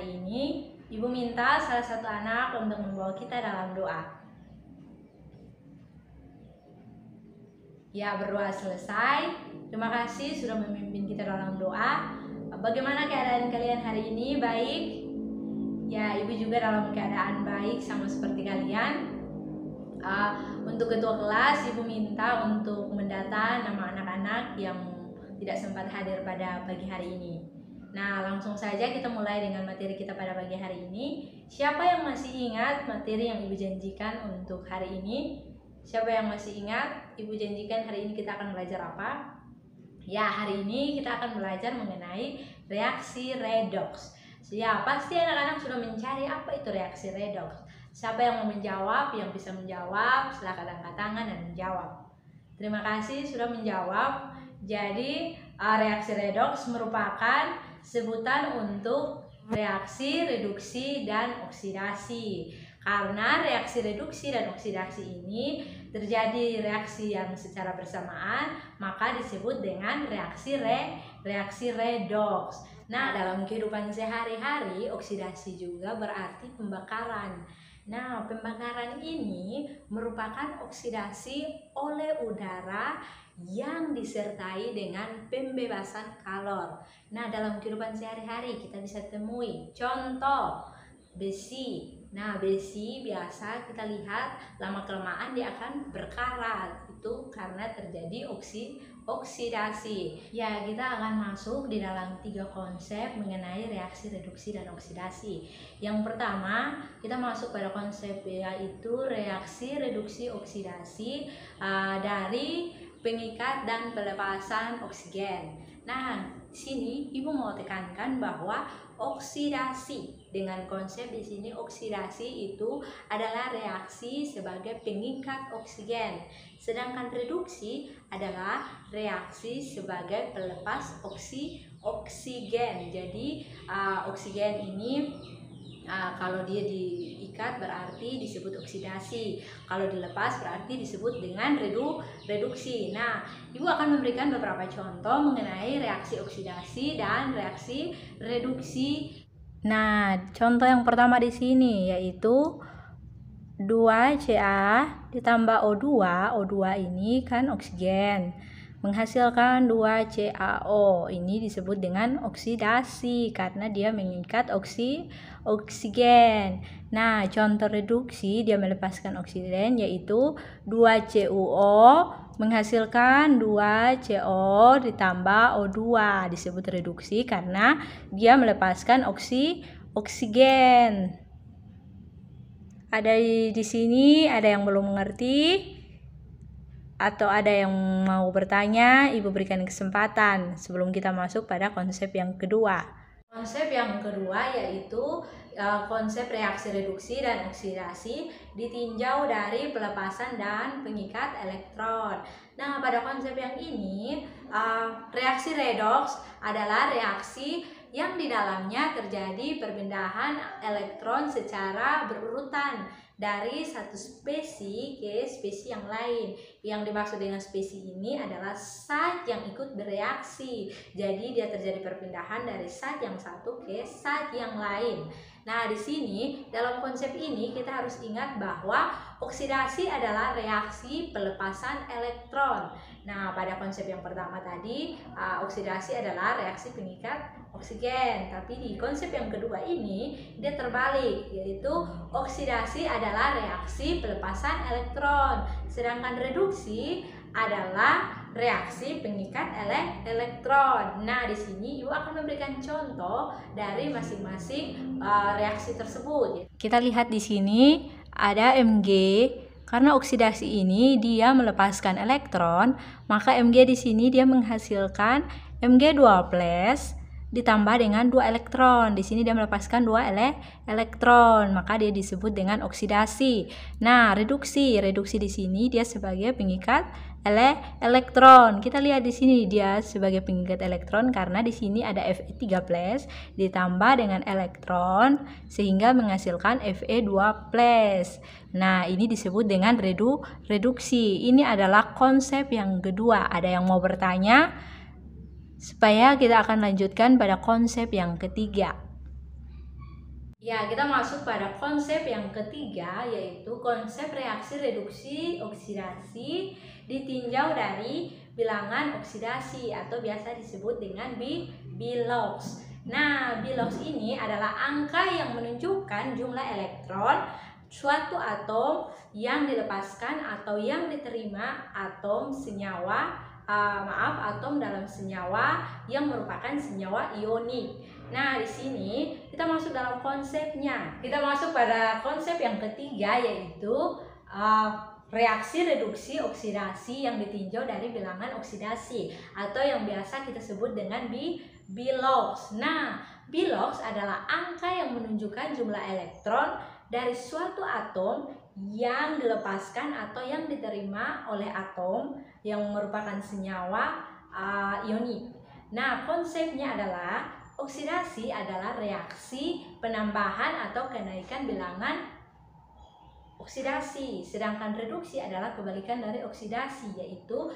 hari ini, Ibu minta salah satu anak untuk membawa kita dalam doa. Ya, berdoa selesai. Terima kasih sudah memimpin kita dalam doa. Bagaimana keadaan kalian hari ini? Baik? Ya, Ibu juga dalam keadaan baik sama seperti kalian. Untuk ketua kelas, Ibu minta untuk mendata nama anak-anak yang tidak sempat hadir pada pagi hari ini. Nah, langsung saja kita mulai dengan materi kita pada pagi hari ini. Siapa yang masih ingat materi yang Ibu janjikan untuk hari ini? Siapa yang masih ingat? Ibu janjikan hari ini kita akan belajar apa? Ya, hari ini kita akan belajar mengenai reaksi redoks. Ya, pasti anak-anak sudah mencari apa itu reaksi redoks. Siapa yang mau menjawab, yang bisa menjawab, silakan angkat tangan dan menjawab. Terima kasih sudah menjawab. Jadi, reaksi redoks merupakan sebutan untuk reaksi reduksi dan oksidasi. Karena reaksi reduksi dan oksidasi ini terjadi reaksi yang secara bersamaan, maka disebut dengan reaksi redoks. Nah, dalam kehidupan sehari-hari, oksidasi juga berarti pembakaran. Nah, pembakaran ini merupakan oksidasi oleh udara yang disertai dengan pembebasan kalor. Nah, dalam kehidupan sehari-hari kita bisa temui contoh besi. Nah, besi biasa kita lihat lama-kelamaan dia akan berkarat. Itu karena terjadi oksidasi. Ya, kita akan masuk di dalam 3 konsep mengenai reaksi reduksi dan oksidasi. Yang pertama, kita masuk pada konsep yaitu reaksi reduksi oksidasi dari pengikat dan pelepasan oksigen. Nah, sini Ibu mau tekankan bahwa oksidasi, dengan konsep di sini oksidasi itu adalah reaksi sebagai pengikat oksigen, sedangkan reduksi adalah reaksi sebagai pelepas oksigen. Jadi oksigen ini kalau dia diikat berarti disebut oksidasi, kalau dilepas berarti disebut dengan reduksi. Nah, Ibu akan memberikan beberapa contoh mengenai reaksi oksidasi dan reaksi reduksi. Nah, contoh yang pertama di sini yaitu 2Ca ditambah O2. O2 ini kan oksigen, menghasilkan 2CaO. Ini disebut dengan oksidasi karena dia mengikat oksigen. Nah, contoh reduksi dia melepaskan oksigen yaitu 2CuO menghasilkan 2CO ditambah O2. Disebut reduksi karena dia melepaskan oksigen. Ada di sini ada yang belum mengerti atau ada yang mau bertanya, Ibu berikan kesempatan sebelum kita masuk pada konsep yang kedua. Konsep yang kedua yaitu konsep reaksi reduksi dan oksidasi ditinjau dari pelepasan dan pengikat elektron. Nah, pada konsep yang ini reaksi redoks adalah reaksi yang di dalamnya terjadi perpindahan elektron secara berurutan dari satu spesies ke spesies yang lain. Yang dimaksud dengan spesies ini adalah zat yang ikut bereaksi. Jadi dia terjadi perpindahan dari zat yang satu ke zat yang lain. Nah, di sini dalam konsep ini kita harus ingat bahwa oksidasi adalah reaksi pelepasan elektron. Nah, pada konsep yang pertama tadi oksidasi adalah reaksi pengikat oksigen, tapi di konsep yang kedua ini dia terbalik, yaitu oksidasi adalah reaksi pelepasan elektron, sedangkan reduksi adalah reaksi pengikat elektron. Nah, di sini Ibu akan memberikan contoh dari masing-masing reaksi tersebut. Kita lihat di sini ada Mg. Karena oksidasi ini dia melepaskan elektron, maka Mg di sini dia menghasilkan Mg2+ ditambah dengan 2 elektron. Di sini dia melepaskan 2 elektron, maka dia disebut dengan oksidasi. Nah, reduksi di sini dia sebagai pengikat elektron. Kita lihat di sini dia sebagai pengikat elektron karena di sini ada Fe3+ ditambah dengan elektron sehingga menghasilkan Fe2+. Nah, ini disebut dengan reduksi. Ini adalah konsep yang kedua. Ada yang mau bertanya? Supaya kita akan lanjutkan pada konsep yang ketiga. Ya, kita masuk pada konsep yang ketiga, yaitu konsep reaksi reduksi oksidasi ditinjau dari bilangan oksidasi atau biasa disebut dengan Bilox. Nah, Bilox ini adalah angka yang menunjukkan jumlah elektron suatu atom yang dilepaskan atau yang diterima atom senyawa atom dalam senyawa yang merupakan senyawa ionik. Nah, di sini kita masuk dalam konsepnya. Kita masuk pada konsep yang ketiga, yaitu reaksi reduksi oksidasi yang ditinjau dari bilangan oksidasi atau yang biasa kita sebut dengan Bilox. Nah, Bilox adalah angka yang menunjukkan jumlah elektron dari suatu atom yang dilepaskan atau yang diterima oleh atom yang merupakan senyawa ionik. Nah, konsepnya adalah oksidasi adalah reaksi penambahan atau kenaikan bilangan oksidasi, sedangkan reduksi adalah kebalikan dari oksidasi, yaitu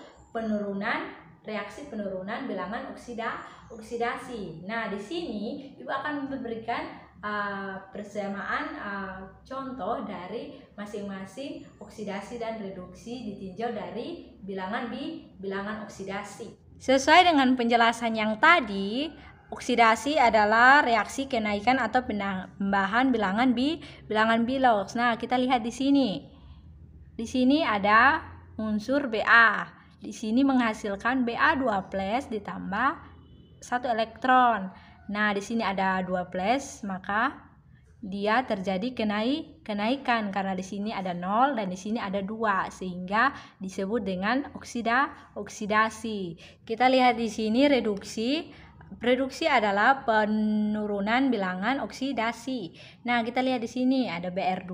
reaksi penurunan bilangan oksidasi. Nah, di sini Ibu akan memberikan persamaan contoh dari masing-masing oksidasi dan reduksi ditinjau dari bilangan oksidasi. Sesuai dengan penjelasan yang tadi, oksidasi adalah reaksi kenaikan atau penambahan bilangan Bilox. Nah, kita lihat di sini. Di sini ada unsur Ba. Di sini menghasilkan Ba2+ ditambah 1 elektron. Nah, di sini ada 2+, maka dia terjadi kenaikan karena di sini ada 0 dan di sini ada 2, sehingga disebut dengan oksidasi. Kita lihat di sini reduksi. Reduksi adalah penurunan bilangan oksidasi. Nah, kita lihat di sini ada Br2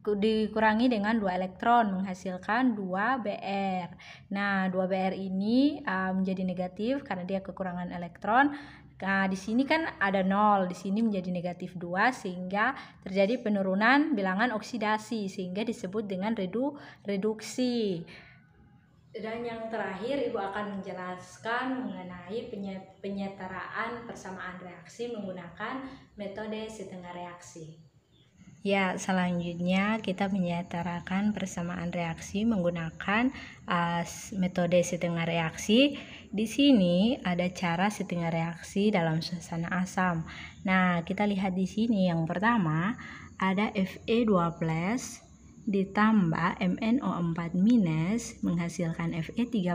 dikurangi dengan 2 elektron menghasilkan 2Br. Nah, 2Br ini menjadi negatif karena dia kekurangan elektron. Nah, di sini kan ada 0, di sini menjadi negatif 2 sehingga terjadi penurunan bilangan oksidasi sehingga disebut dengan reduksi. Dan yang terakhir, Ibu akan menjelaskan mengenai penyetaraan persamaan reaksi menggunakan metode setengah reaksi. Ya, selanjutnya kita menyetarakan persamaan reaksi menggunakan metode setengah reaksi. Di sini ada cara setengah reaksi dalam suasana asam. Nah, kita lihat di sini yang pertama ada Fe2+ ditambah MnO4- menghasilkan Fe3+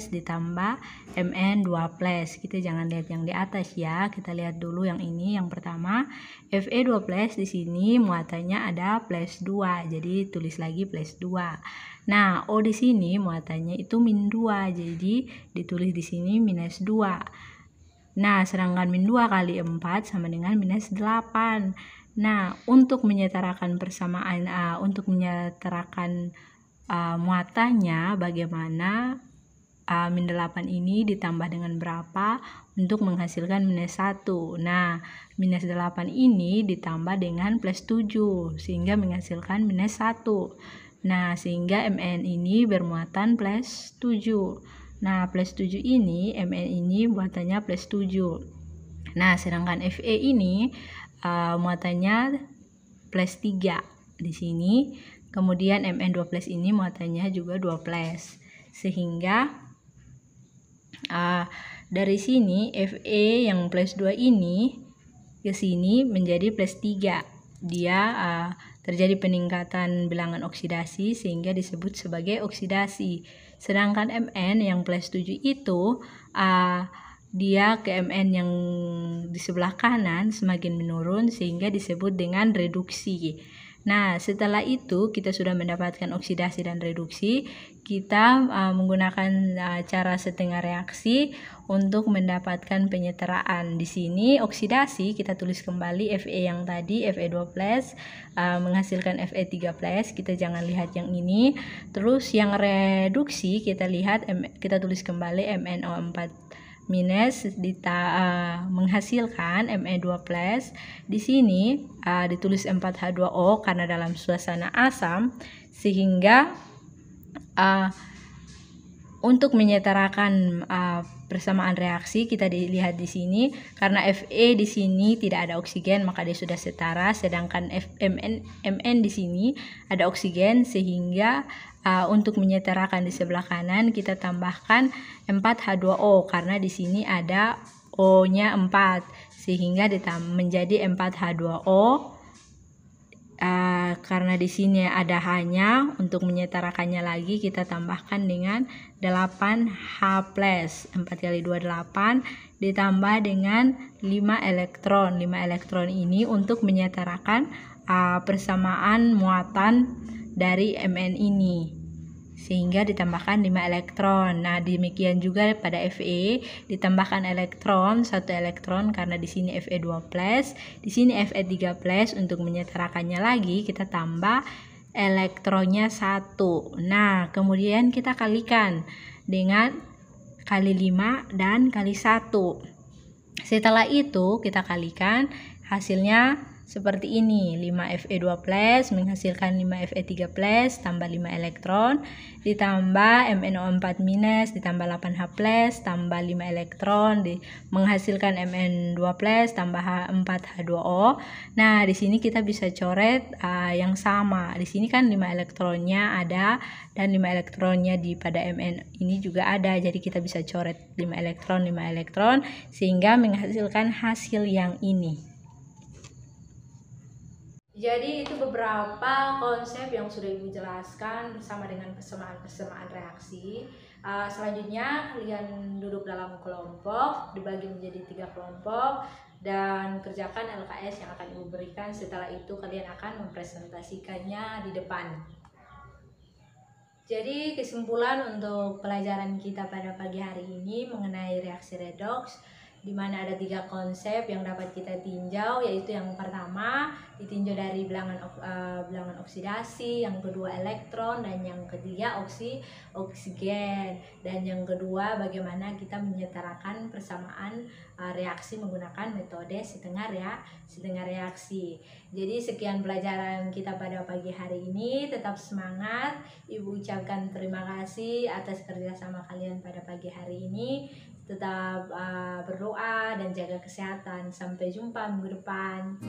ditambah Mn2+. Kita jangan lihat yang di atas ya, kita lihat dulu yang ini. Yang pertama Fe2+ di sini muatannya ada +2, jadi tulis lagi +2. Nah, O di sini muatannya itu -2, jadi ditulis di sini -2. Nah, sedangkan -2 kali 4 sama dengan -8. Nah, untuk menyetarakan persamaan, menyetarakan muatannya, bagaimana -8 ini ditambah dengan berapa untuk menghasilkan -1. Nah, -8 ini ditambah dengan +7 sehingga menghasilkan -1. Nah, sehingga Mn ini bermuatan +7. Nah, +7 ini, Mn ini muatannya +7. Nah, sedangkan Fe ini muatannya +3 di sini. Kemudian Mn2+ ini muatannya juga 2+. Sehingga dari sini Fe yang +2 ini ke sini menjadi +3. Dia terjadi peningkatan bilangan oksidasi sehingga disebut sebagai oksidasi. Sedangkan Mn yang +7 itu dia ke Mn yang di sebelah kanan semakin menurun sehingga disebut dengan reduksi. Nah, setelah itu kita sudah mendapatkan oksidasi dan reduksi. Kita menggunakan cara setengah reaksi untuk mendapatkan penyetaraan. Di sini oksidasi kita tulis kembali Fe yang tadi Fe2+ menghasilkan Fe3+. Kita jangan lihat yang ini. Terus yang reduksi kita lihat, kita tulis kembali MnO4- menghasilkan Me2+. Di sini ditulis 4H2O karena dalam suasana asam, sehingga untuk menyetarakan persamaan reaksi kita dilihat di sini, karena Fe di sini tidak ada oksigen maka dia sudah setara, sedangkan Mn di sini ada oksigen, sehingga untuk menyetarakan di sebelah kanan kita tambahkan 4H2O karena di sini ada O-nya 4 sehingga menjadi 4H2O. Karena di sini ada H-nya, untuk menyetarakannya lagi kita tambahkan dengan 8H+, 4 kali 2 8, ditambah dengan 5 elektron. 5 elektron ini untuk menyetarakan persamaan muatan dari Mn ini, sehingga ditambahkan 5 elektron. Nah, demikian juga pada Fe, ditambahkan elektron, 1 elektron karena di sini Fe2+, di sini Fe3+. Untuk menyetarakannya lagi kita tambah elektronnya 1. Nah, kemudian kita kalikan dengan kali 5 dan kali 1. Setelah itu kita kalikan, hasilnya seperti ini, 5Fe2+ menghasilkan 5Fe3+ tambah 5 elektron, ditambah MnO4- ditambah 8H+ tambah 5 elektron, menghasilkan Mn2+ tambah 4H2O. Nah, di sini kita bisa coret yang sama. Di sini kan 5 elektronnya ada dan 5 elektronnya pada Mn ini juga ada. Jadi kita bisa coret 5 elektron, 5 elektron sehingga menghasilkan hasil yang ini. Jadi itu beberapa konsep yang sudah Ibu jelaskan bersama dengan persamaan reaksi. Selanjutnya kalian duduk dalam kelompok, dibagi menjadi 3 kelompok dan kerjakan LKS yang akan Ibu berikan. Setelah itu kalian akan mempresentasikannya di depan. Jadi kesimpulan untuk pelajaran kita pada pagi hari ini mengenai reaksi redoks, di mana ada 3 konsep yang dapat kita tinjau, yaitu yang pertama ditinjau dari bilangan oksidasi, yang kedua elektron, dan yang ketiga oksigen, dan yang kedua bagaimana kita menyetarakan persamaan reaksi menggunakan metode setengah reaksi. Jadi sekian pelajaran kita pada pagi hari ini. Tetap semangat. Ibu ucapkan terima kasih atas kerjasama kalian pada pagi hari ini. Tetap berdoa dan jaga kesehatan. Sampai jumpa minggu depan.